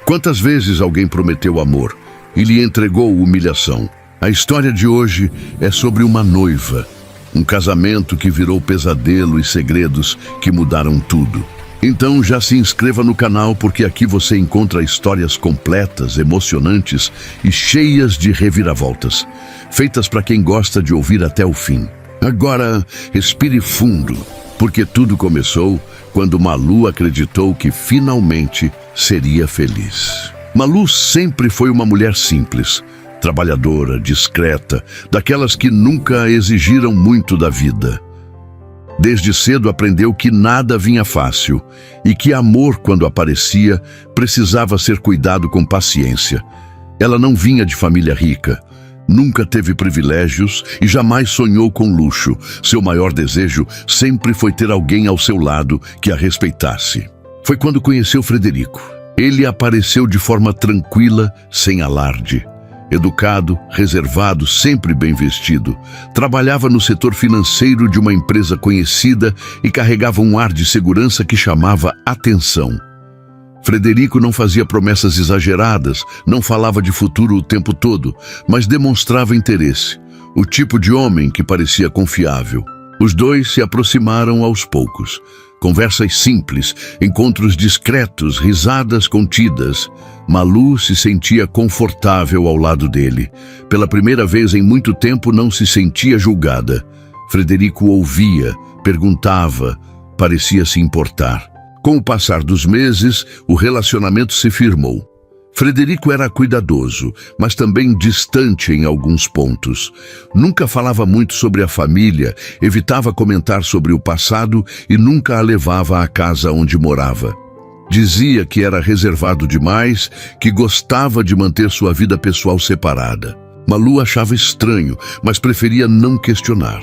Quantas vezes alguém prometeu amor e lhe entregou humilhação? A história de hoje é sobre uma noiva, um casamento que virou pesadelo e segredos que mudaram tudo. Então já se inscreva no canal, porque aqui você encontra histórias completas, emocionantes e cheias de reviravoltas, feitas para quem gosta de ouvir até o fim. Agora, respire fundo, porque tudo começou quando Malu acreditou que finalmente seria feliz. Malu sempre foi uma mulher simples, trabalhadora, discreta, daquelas que nunca exigiram muito da vida. Desde cedo aprendeu que nada vinha fácil e que amor, quando aparecia, precisava ser cuidado com paciência. Ela não vinha de família rica, nunca teve privilégios e jamais sonhou com luxo. Seu maior desejo sempre foi ter alguém ao seu lado que a respeitasse. Foi quando conheceu Frederico. Ele apareceu de forma tranquila, sem alarde. Educado, reservado, sempre bem vestido. Trabalhava no setor financeiro de uma empresa conhecida e carregava um ar de segurança que chamava atenção. Frederico não fazia promessas exageradas, não falava de futuro o tempo todo, mas demonstrava interesse, o tipo de homem que parecia confiável. Os dois se aproximaram aos poucos. Conversas simples, encontros discretos, risadas contidas. Malu se sentia confortável ao lado dele. Pela primeira vez em muito tempo não se sentia julgada. Frederico ouvia, perguntava, parecia se importar. Com o passar dos meses, o relacionamento se firmou. Frederico era cuidadoso, mas também distante em alguns pontos. Nunca falava muito sobre a família, evitava comentar sobre o passado e nunca a levava à casa onde morava. Dizia que era reservado demais, que gostava de manter sua vida pessoal separada. Malu achava estranho, mas preferia não questionar.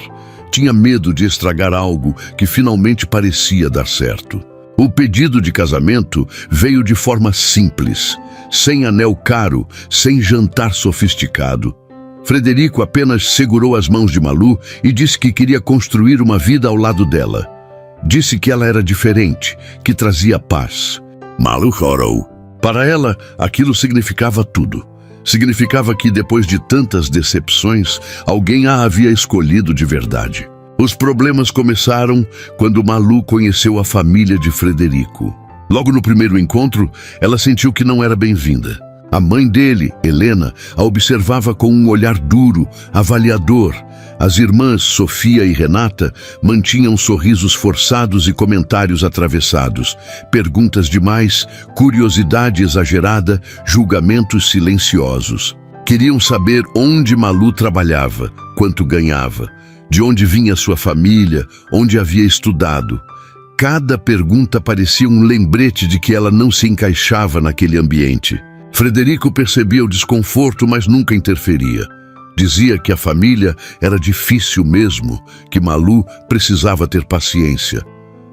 Tinha medo de estragar algo que finalmente parecia dar certo. O pedido de casamento veio de forma simples, sem anel caro, sem jantar sofisticado. Frederico apenas segurou as mãos de Malu e disse que queria construir uma vida ao lado dela. Disse que ela era diferente, que trazia paz. Malu chorou. Para ela, aquilo significava tudo. Significava que, depois de tantas decepções, alguém a havia escolhido de verdade. Os problemas começaram quando Malu conheceu a família de Frederico. Logo no primeiro encontro, ela sentiu que não era bem-vinda. A mãe dele, Helena, a observava com um olhar duro, avaliador. As irmãs, Sofia e Renata, mantinham sorrisos forçados e comentários atravessados, perguntas demais, curiosidade exagerada, julgamentos silenciosos. Queriam saber onde Malu trabalhava, quanto ganhava, de onde vinha sua família, onde havia estudado. Cada pergunta parecia um lembrete de que ela não se encaixava naquele ambiente. Frederico percebia o desconforto, mas nunca interferia. Dizia que a família era difícil mesmo, que Malu precisava ter paciência.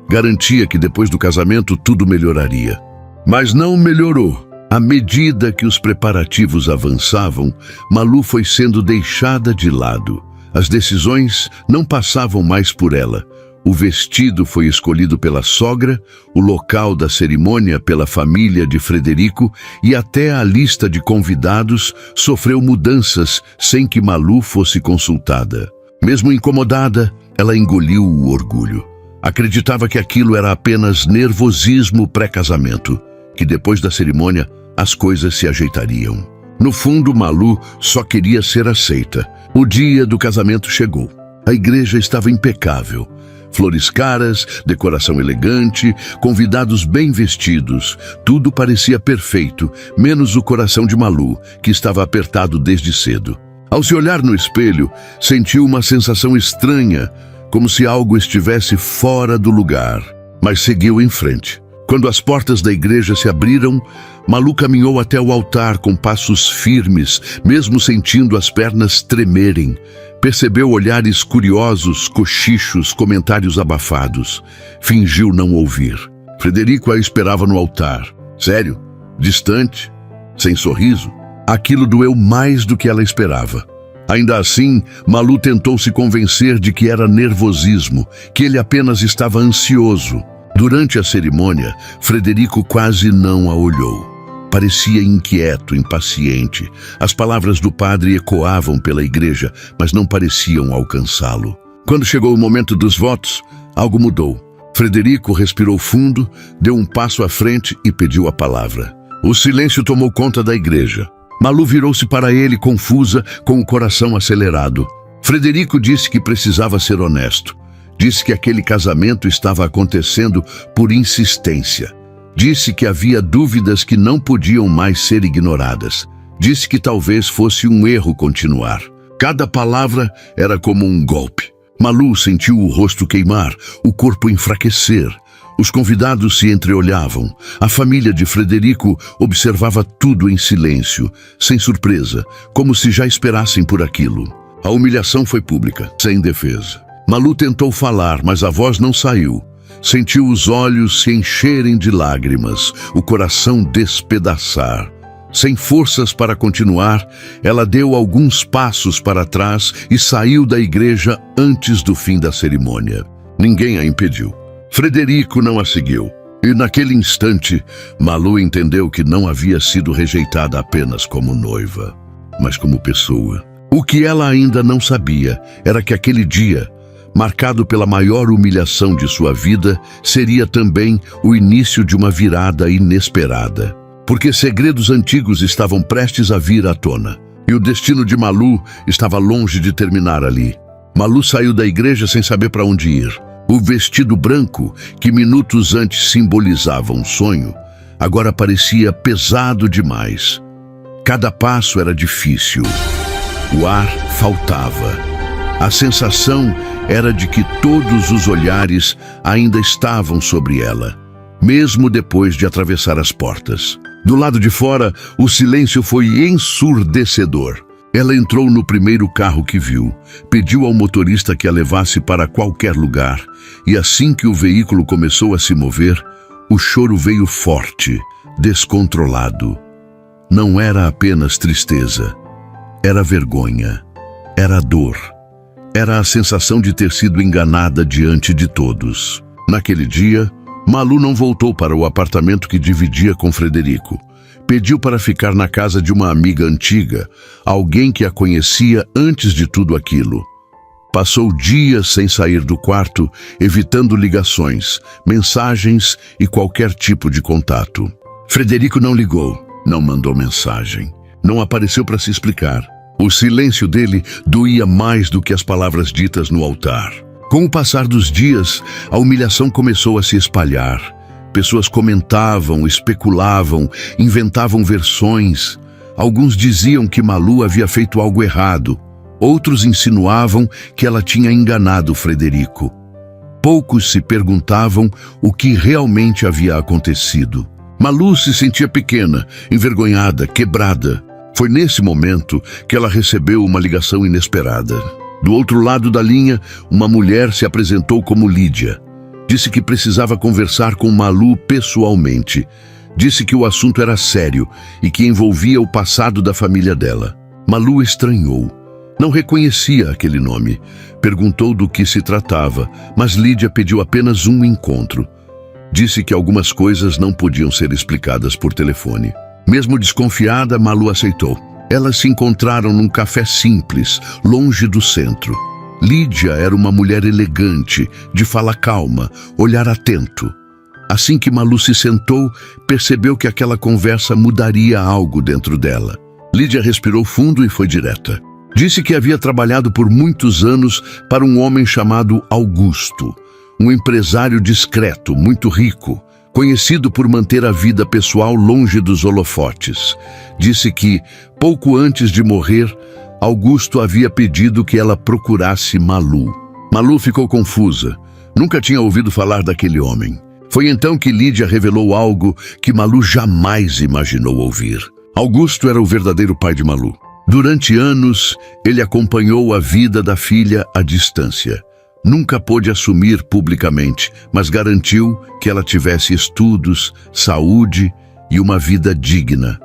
Garantia que depois do casamento tudo melhoraria. Mas não melhorou. À medida que os preparativos avançavam, Malu foi sendo deixada de lado. As decisões não passavam mais por ela. O vestido foi escolhido pela sogra, o local da cerimônia pela família de Frederico e até a lista de convidados sofreu mudanças sem que Malu fosse consultada. Mesmo incomodada, ela engoliu o orgulho. Acreditava que aquilo era apenas nervosismo pré-casamento, que depois da cerimônia as coisas se ajeitariam. No fundo, Malu só queria ser aceita. O dia do casamento chegou. A igreja estava impecável. Flores caras, decoração elegante, convidados bem vestidos. Tudo parecia perfeito, menos o coração de Malu, que estava apertado desde cedo. Ao se olhar no espelho, sentiu uma sensação estranha, como se algo estivesse fora do lugar. Mas seguiu em frente. Quando as portas da igreja se abriram, Malu caminhou até o altar com passos firmes, mesmo sentindo as pernas tremerem. Percebeu olhares curiosos, cochichos, comentários abafados. Fingiu não ouvir. Frederico a esperava no altar. Sério, distante, sem sorriso. Aquilo doeu mais do que ela esperava. Ainda assim, Malu tentou se convencer de que era nervosismo, que ele apenas estava ansioso. Durante a cerimônia, Frederico quase não a olhou. Parecia inquieto, impaciente. As palavras do padre ecoavam pela igreja, mas não pareciam alcançá-lo. Quando chegou o momento dos votos, algo mudou. Frederico respirou fundo, deu um passo à frente e pediu a palavra. O silêncio tomou conta da igreja. Malu virou-se para ele, confusa, com o coração acelerado. Frederico disse que precisava ser honesto. Disse que aquele casamento estava acontecendo por insistência. Disse que havia dúvidas que não podiam mais ser ignoradas. Disse que talvez fosse um erro continuar. Cada palavra era como um golpe. Malu sentiu o rosto queimar, o corpo enfraquecer. Os convidados se entreolhavam. A família de Frederico observava tudo em silêncio, sem surpresa, como se já esperassem por aquilo. A humilhação foi pública, sem defesa. Malu tentou falar, mas a voz não saiu. Sentiu os olhos se encherem de lágrimas, o coração despedaçar. Sem forças para continuar, ela deu alguns passos para trás e saiu da igreja antes do fim da cerimônia. Ninguém a impediu. Frederico não a seguiu. E naquele instante, Malu entendeu que não havia sido rejeitada apenas como noiva, mas como pessoa. O que ela ainda não sabia era que aquele dia, marcado pela maior humilhação de sua vida, seria também o início de uma virada inesperada. Porque segredos antigos estavam prestes a vir à tona. E o destino de Malu estava longe de terminar ali. Malu saiu da igreja sem saber para onde ir. O vestido branco, que minutos antes simbolizava um sonho, agora parecia pesado demais. Cada passo era difícil. O ar faltava. A sensação era de que todos os olhares ainda estavam sobre ela, mesmo depois de atravessar as portas. Do lado de fora, o silêncio foi ensurdecedor. Ela entrou no primeiro carro que viu, pediu ao motorista que a levasse para qualquer lugar, e assim que o veículo começou a se mover, o choro veio forte, descontrolado. Não era apenas tristeza, era vergonha, era dor. Era a sensação de ter sido enganada diante de todos. Naquele dia, Malu não voltou para o apartamento que dividia com Frederico. Pediu para ficar na casa de uma amiga antiga, alguém que a conhecia antes de tudo aquilo. Passou dias sem sair do quarto, evitando ligações, mensagens e qualquer tipo de contato. Frederico não ligou, não mandou mensagem, não apareceu para se explicar. O silêncio dele doía mais do que as palavras ditas no altar. Com o passar dos dias, a humilhação começou a se espalhar. Pessoas comentavam, especulavam, inventavam versões. Alguns diziam que Malu havia feito algo errado. Outros insinuavam que ela tinha enganado Frederico. Poucos se perguntavam o que realmente havia acontecido. Malu se sentia pequena, envergonhada, quebrada. Foi nesse momento que ela recebeu uma ligação inesperada. Do outro lado da linha, uma mulher se apresentou como Lídia. Disse que precisava conversar com Malu pessoalmente. Disse que o assunto era sério e que envolvia o passado da família dela. Malu estranhou. Não reconhecia aquele nome. Perguntou do que se tratava, mas Lídia pediu apenas um encontro. Disse que algumas coisas não podiam ser explicadas por telefone. Mesmo desconfiada, Malu aceitou. Elas se encontraram num café simples, longe do centro. Lídia era uma mulher elegante, de fala calma, olhar atento. Assim que Malu se sentou, percebeu que aquela conversa mudaria algo dentro dela. Lídia respirou fundo e foi direta. Disse que havia trabalhado por muitos anos para um homem chamado Augusto, um empresário discreto, muito rico, conhecido por manter a vida pessoal longe dos holofotes. Disse que, pouco antes de morrer, Augusto havia pedido que ela procurasse Malu. Malu ficou confusa. Nunca tinha ouvido falar daquele homem. Foi então que Lídia revelou algo que Malu jamais imaginou ouvir. Augusto era o verdadeiro pai de Malu. Durante anos, ele acompanhou a vida da filha à distância. Nunca pôde assumir publicamente, mas garantiu que ela tivesse estudos, saúde e uma vida digna.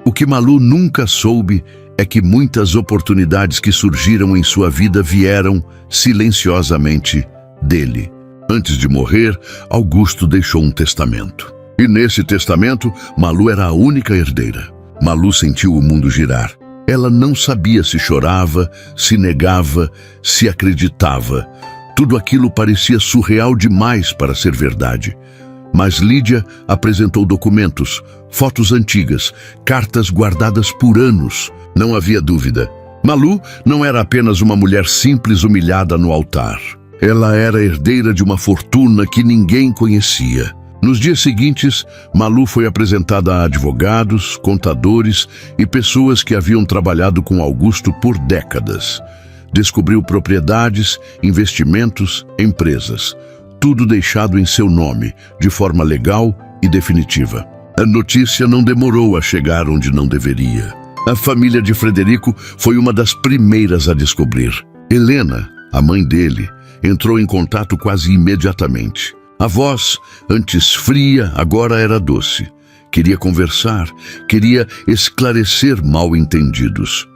O que Malu nunca soube é que muitas oportunidades que surgiram em sua vida vieram silenciosamente dele. Antes de morrer, Augusto deixou um testamento. E nesse testamento, Malu era a única herdeira. Malu sentiu o mundo girar. Ela não sabia se chorava, se negava, se acreditava. Tudo aquilo parecia surreal demais para ser verdade. Mas Lídia apresentou documentos, fotos antigas, cartas guardadas por anos. Não havia dúvida. Malu não era apenas uma mulher simples humilhada no altar. Ela era herdeira de uma fortuna que ninguém conhecia. Nos dias seguintes, Malu foi apresentada a advogados, contadores e pessoas que haviam trabalhado com Augusto por décadas. Descobriu propriedades, investimentos, empresas. Tudo deixado em seu nome, de forma legal e definitiva. A notícia não demorou a chegar onde não deveria. A família de Frederico foi uma das primeiras a descobrir. Helena, a mãe dele, entrou em contato quase imediatamente. A voz, antes fria, agora era doce. Queria conversar, queria esclarecer mal-entendidos.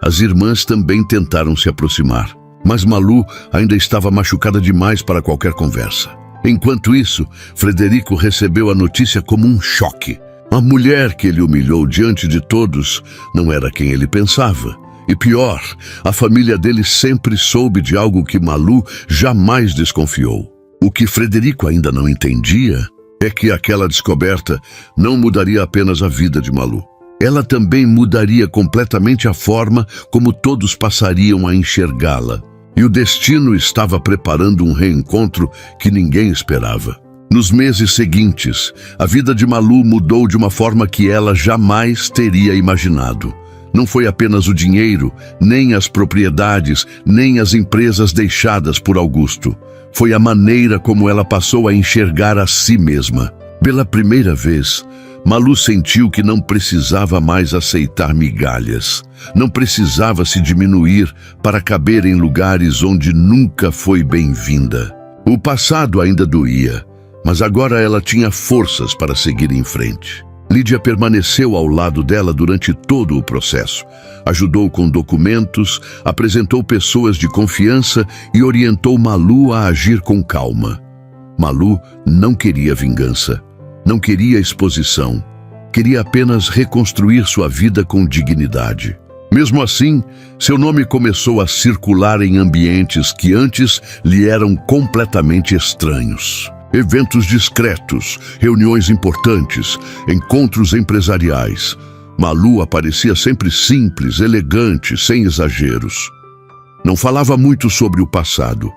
As irmãs também tentaram se aproximar, mas Malu ainda estava machucada demais para qualquer conversa. Enquanto isso, Frederico recebeu a notícia como um choque. A mulher que ele humilhou diante de todos não era quem ele pensava. E pior, a família dele sempre soube de algo que Malu jamais desconfiou. O que Frederico ainda não entendia é que aquela descoberta não mudaria apenas a vida de Malu. Ela também mudaria completamente a forma como todos passariam a enxergá-la. E o destino estava preparando um reencontro que ninguém esperava. Nos meses seguintes, a vida de Malu mudou de uma forma que ela jamais teria imaginado. Não foi apenas o dinheiro, nem as propriedades, nem as empresas deixadas por Augusto. Foi a maneira como ela passou a enxergar a si mesma. Pela primeira vez, Malu sentiu que não precisava mais aceitar migalhas. Não precisava se diminuir para caber em lugares onde nunca foi bem-vinda. O passado ainda doía, mas agora ela tinha forças para seguir em frente. Lídia permaneceu ao lado dela durante todo o processo. Ajudou com documentos, apresentou pessoas de confiança e orientou Malu a agir com calma. Malu não queria vingança, não queria exposição, queria apenas reconstruir sua vida com dignidade. Mesmo assim, seu nome começou a circular em ambientes que antes lhe eram completamente estranhos. Eventos discretos, reuniões importantes, encontros empresariais. Malu aparecia sempre simples, elegante, sem exageros. Não falava muito sobre o passado.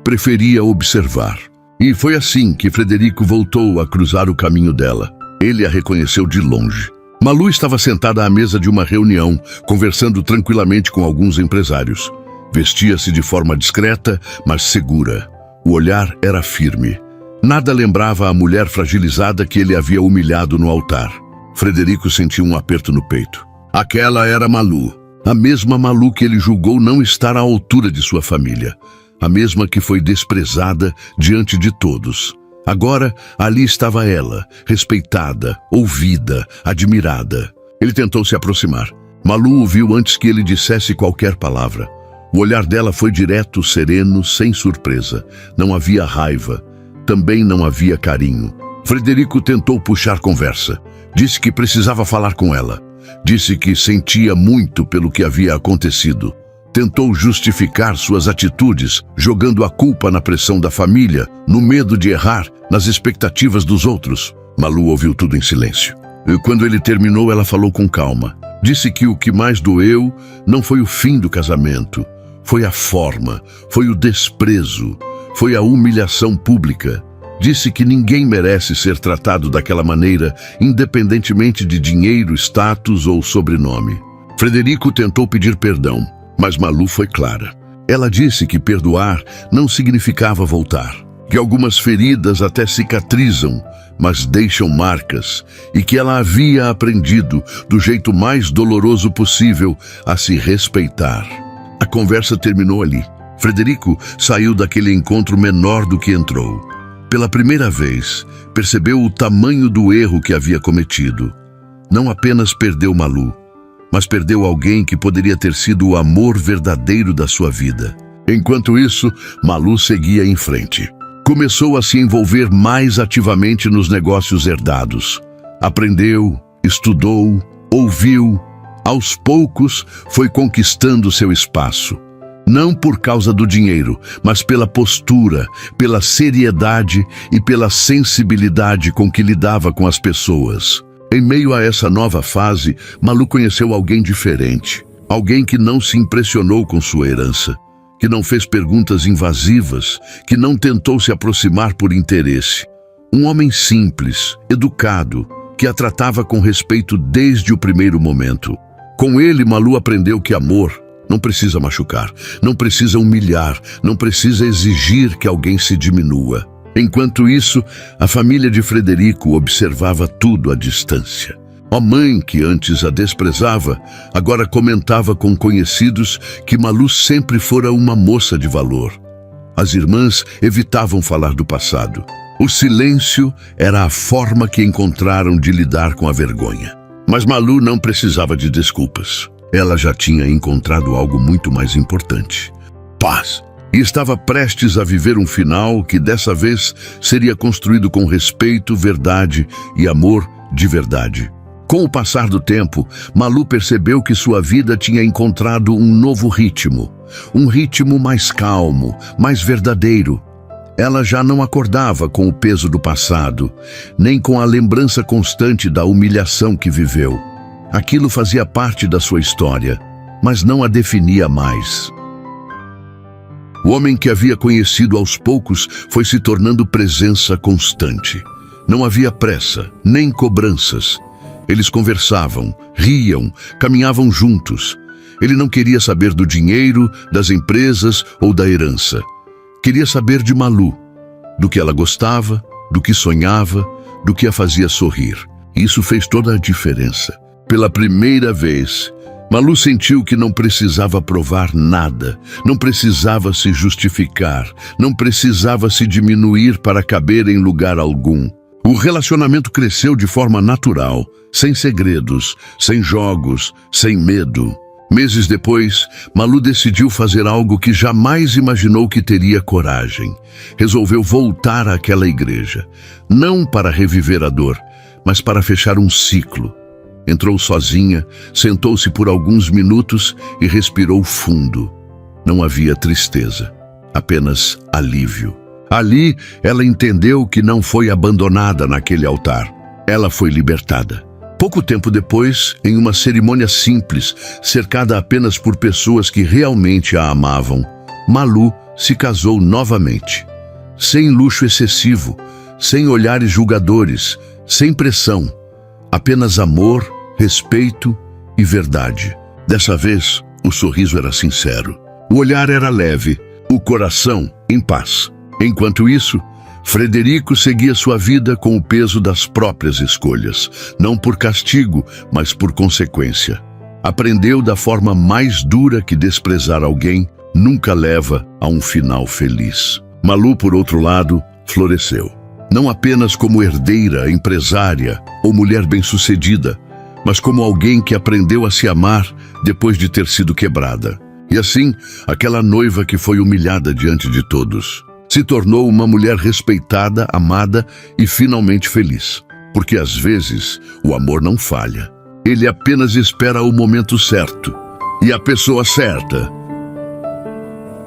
Preferia observar. E foi assim que Frederico voltou a cruzar o caminho dela. Ele a reconheceu de longe. Malu estava sentada à mesa de uma reunião, conversando tranquilamente com alguns empresários. Vestia-se de forma discreta, mas segura. O olhar era firme. Nada lembrava a mulher fragilizada que ele havia humilhado no altar. Frederico sentiu um aperto no peito. Aquela era Malu. A mesma Malu que ele julgou não estar à altura de sua família. A mesma que foi desprezada diante de todos. Agora, ali estava ela, respeitada, ouvida, admirada. Ele tentou se aproximar. Malu o viu antes que ele dissesse qualquer palavra. O olhar dela foi direto, sereno, sem surpresa. Não havia raiva. Também não havia carinho. Frederico tentou puxar conversa. Disse que precisava falar com ela. Disse que sentia muito pelo que havia acontecido. Tentou justificar suas atitudes, jogando a culpa na pressão da família, no medo de errar, nas expectativas dos outros. Malu ouviu tudo em silêncio. E quando ele terminou, ela falou com calma. Disse que o que mais doeu não foi o fim do casamento. Foi a forma, foi o desprezo, foi a humilhação pública. Disse que ninguém merece ser tratado daquela maneira, independentemente de dinheiro, status ou sobrenome. Frederico tentou pedir perdão, mas Malu foi clara. Ela disse que perdoar não significava voltar, que algumas feridas até cicatrizam, mas deixam marcas, e que ela havia aprendido, do jeito mais doloroso possível, a se respeitar. A conversa terminou ali. Frederico saiu daquele encontro menor do que entrou. Pela primeira vez, percebeu o tamanho do erro que havia cometido. Não apenas perdeu Malu, mas perdeu alguém que poderia ter sido o amor verdadeiro da sua vida. Enquanto isso, Malu seguia em frente. Começou a se envolver mais ativamente nos negócios herdados. Aprendeu, estudou, ouviu. Aos poucos, foi conquistando seu espaço. Não por causa do dinheiro, mas pela postura, pela seriedade e pela sensibilidade com que lidava com as pessoas. Em meio a essa nova fase, Malu conheceu alguém diferente. Alguém que não se impressionou com sua herança, que não fez perguntas invasivas, que não tentou se aproximar por interesse. Um homem simples, educado, que a tratava com respeito desde o primeiro momento. Com ele, Malu aprendeu que amor não precisa machucar, não precisa humilhar, não precisa exigir que alguém se diminua. Enquanto isso, a família de Frederico observava tudo à distância. A mãe, que antes a desprezava, agora comentava com conhecidos que Malu sempre fora uma moça de valor. As irmãs evitavam falar do passado. O silêncio era a forma que encontraram de lidar com a vergonha. Mas Malu não precisava de desculpas. Ela já tinha encontrado algo muito mais importante: paz. E estava prestes a viver um final que dessa vez seria construído com respeito, verdade e amor de verdade. Com o passar do tempo, Malu percebeu que sua vida tinha encontrado um novo ritmo. Um ritmo mais calmo, mais verdadeiro. Ela já não acordava com o peso do passado, nem com a lembrança constante da humilhação que viveu. Aquilo fazia parte da sua história, mas não a definia mais. O homem que havia conhecido aos poucos foi se tornando presença constante. Não havia pressa, nem cobranças. Eles conversavam, riam, caminhavam juntos. Ele não queria saber do dinheiro, das empresas ou da herança. Queria saber de Malu, do que ela gostava, do que sonhava, do que a fazia sorrir. Isso fez toda a diferença. Pela primeira vez, Malu sentiu que não precisava provar nada, não precisava se justificar, não precisava se diminuir para caber em lugar algum. O relacionamento cresceu de forma natural, sem segredos, sem jogos, sem medo. Meses depois, Malu decidiu fazer algo que jamais imaginou que teria coragem. Resolveu voltar àquela igreja, não para reviver a dor, mas para fechar um ciclo. Entrou sozinha, sentou-se por alguns minutos e respirou fundo. Não havia tristeza, apenas alívio. Ali, ela entendeu que não foi abandonada naquele altar. Ela foi libertada. Pouco tempo depois, em uma cerimônia simples, cercada apenas por pessoas que realmente a amavam, Malu se casou novamente. Sem luxo excessivo, sem olhares julgadores, sem pressão. Apenas amor, respeito e verdade. Dessa vez, o sorriso era sincero. O olhar era leve, o coração em paz. Enquanto isso, Frederico seguia sua vida com o peso das próprias escolhas, não por castigo, mas por consequência. Aprendeu da forma mais dura que desprezar alguém nunca leva a um final feliz. Malu, por outro lado, floresceu. Não apenas como herdeira, empresária ou mulher bem-sucedida, mas como alguém que aprendeu a se amar depois de ter sido quebrada. E assim, aquela noiva que foi humilhada diante de todos se tornou uma mulher respeitada, amada e finalmente feliz. Porque às vezes o amor não falha. Ele apenas espera o momento certo e a pessoa certa.